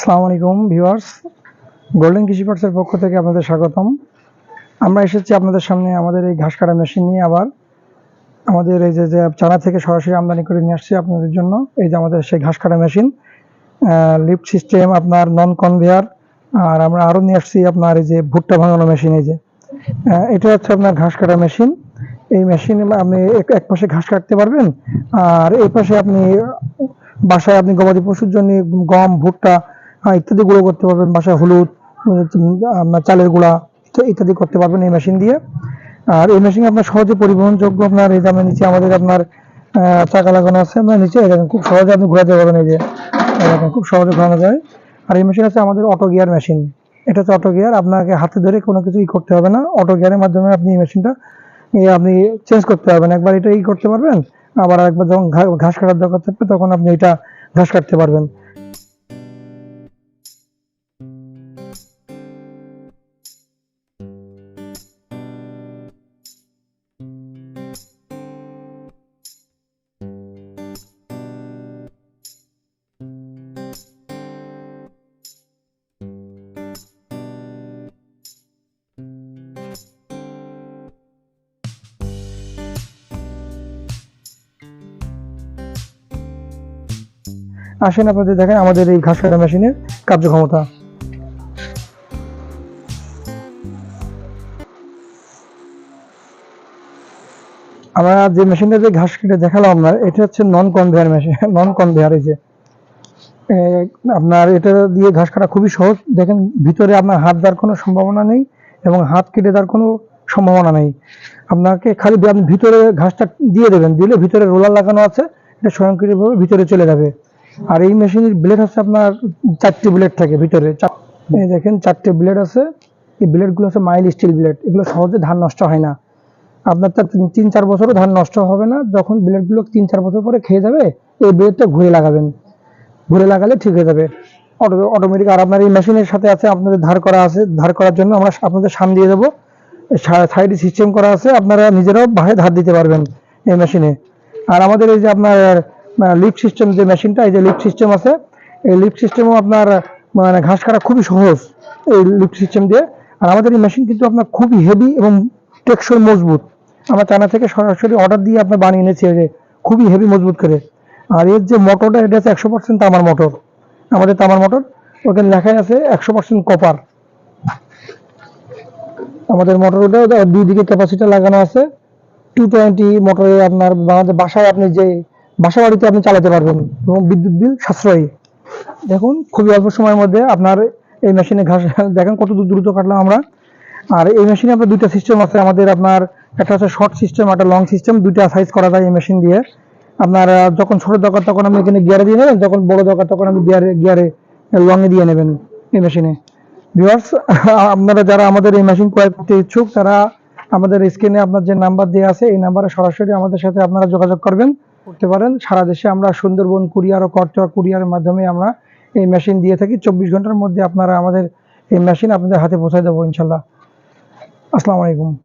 আসসালামু আলাইকুম viewers, golden কৃষি পার্টসের পক্ষ থেকে আপনাদের স্বাগতম। আমরা এসেছি আপনাদের সামনে আমাদের এই ঘাস কাটা মেশিন নিয়ে। আবার আমাদের এই যে চায়না থেকে সরাসরি আমদানি করে নিয়ে আসছি আপনাদের জন্য। এই যে আমাদের সেই ঘাস কাটা মেশিন, লিফট সিস্টেম, আপনার নন কনভেয়ার। আর আমরা আরও নিয়ে আসছি আপনার এই যে ভুট্টা ভাঙানো মেশিন। এই যে এটা হচ্ছে আপনার ঘাস কাটা মেশিন। এই মেশিনে আপনি এক পাশে ঘাস কাটতে পারবেন, আর এই পাশে আপনি বাসায় আপনি গবাদি পশুর জন্য গম, ভুট্টা ইত্যাদি গুঁড়ো করতে পারবেন। বাসায় হলুদ, আপনার চালের গুঁড়া ইত্যাদি করতে পারবেন এই মেশিন দিয়ে। আর এই মেশিন আপনার সহজে পরিবহনযোগ্য। আপনার এই যে নিচে আমাদের আপনার চাকা লাগানো আছে, আপনার নিচে খুব সহজে আপনি ঘোরাতে পারবেন। এই যে খুব সহজে ঘোরানো যায়। আর এই মেশিন আছে আমাদের অটো গিয়ার মেশিন। এটা হচ্ছে অটো গিয়ার, আপনাকে হাতে ধরে কোনো কিছু করতে হবে না। অটো গিয়ারের মাধ্যমে আপনি এই মেশিনটা আপনি চেঞ্জ করতে পারবেন। একবার এটা করতে পারবেন, আবার একবার যখন ঘাস কাটার দরকার থাকবে তখন আপনি এটা ঘাস কাটতে পারবেন। আসেন আপনাদের দেখেন আমাদের এই ঘাস কাটা মেশিনের কার্যক্ষমতা। আমরা যে মেশিনটা যে ঘাস কেটে দেখালাম আপনার, এটা হচ্ছে নন কনভেয়ার মেশিন। নন কনভেয়ার এই যে আপনার এটা দিয়ে ঘাস কাটা খুবই সহজ। দেখেন ভিতরে আপনার হাত দেওয়ার কোনো সম্ভাবনা নেই এবং হাত কেটে দেওয়ার কোনো সম্ভাবনা নেই। আপনাকে খালি আপনি ভিতরে ঘাসটা দিয়ে দেবেন, দিলে ভিতরে রোলার লাগানো আছে, এটা স্বয়ংক্রিয়ভাবে ভিতরে চলে যাবে। আর এই মেশিনের ব্লেড হচ্ছে আপনার 4টি ব্লেড থাকে ভিতরে। এই দেখেন 4টে ব্লেড আছে। এই ব্লেডগুলো হচ্ছে মাইল স্টিল ব্লেড। এগুলো সহজে ধান নষ্ট হয় না। আপনার তার 3-4 বছরও ধান নষ্ট হবে না। যখন ব্লেডগুলো 3-4 বছর পরে খেয়ে যাবে, এই ব্লেডটা ঘুরে লাগাবেন। ঘুরে লাগালে ঠিক হয়ে যাবে অটোমেটিক। আর আপনার এই মেশিনের সাথে আছে আপনাদের ধার করা আছে। ধার করার জন্য আমরা আপনাদের সাম দিয়ে দেবো। সাইডে সিস্টেম করা আছে, আপনারা নিজেরাও বাহে ধার দিতে পারবেন এই মেশিনে। আর আমাদের এই যে আপনার লিফট সিস্টেম যে মেশিনটা, এই যে লিফট সিস্টেম আছে, এই লিফট সিস্টেমও আপনার ঘাস কাটা খুবই সহজ এই লিফট সিস্টেম দিয়ে। আর আমাদের এই মেশিন কিন্তু আপনার খুবই হেভি এবং টেকসই মজবুত। আমরা চায়না থেকে সরাসরি অর্ডার দিয়ে আপনার বানিয়ে এনেছি, যে খুবই হেভি মজবুত করে। আর এর যে মোটরটা, এটা হচ্ছে 100% তামার মোটর। আমাদের তামার মোটর, ওখানে লেখাই আছে 100% কপার। আমাদের মোটরটা 2 দিকে ক্যাপাসিটি লাগানো আছে। 220 মোটরে আপনার আমাদের বাসায় আপনি যে বাসা বাড়িতে আপনি চালাতে পারবেন এবং বিদ্যুৎ বিল সাশ্রয়ী। দেখুন খুবই অল্প সময়ের মধ্যে আপনার এই মেশিনে ঘাস দেখেন কত দ্রুত কাটলাম আমরা। আর এই মেশিনে আপনার 2টা সিস্টেম আছে আমাদের। আপনার একটা হচ্ছে শর্ট সিস্টেম, একটা লং সিস্টেম। 2টা সাইজ করা যায় এই মেশিন দিয়ে। আপনার যখন ছোট দরকার তখন আপনি এখানে গিয়ারে দিয়ে নেবেন, যখন বড় দরকার তখন আপনি গিয়ারে লংয়ে দিয়ে নেবেন এই মেশিনে। ভিউয়ার্স, আপনারা যারা আমাদের এই মেশিন ক্রয় করতে ইচ্ছুক, তারা আমাদের স্ক্রিনে আপনার যে নাম্বার দেওয়া আছে, এই নাম্বারে সরাসরি আমাদের সাথে আপনারা যোগাযোগ করতে পারেন। সারা দেশে আমরা সুন্দরবন কুরিয়ার ও করতোয়া কুরিয়ারের মাধ্যমে আমরা এই মেশিন দিয়ে থাকি। 24 ঘন্টার মধ্যে আপনারা আমাদের এই মেশিন আপনাদের হাতে পৌঁছে দেবো ইনশাল্লাহ। আসসালামু আলাইকুম।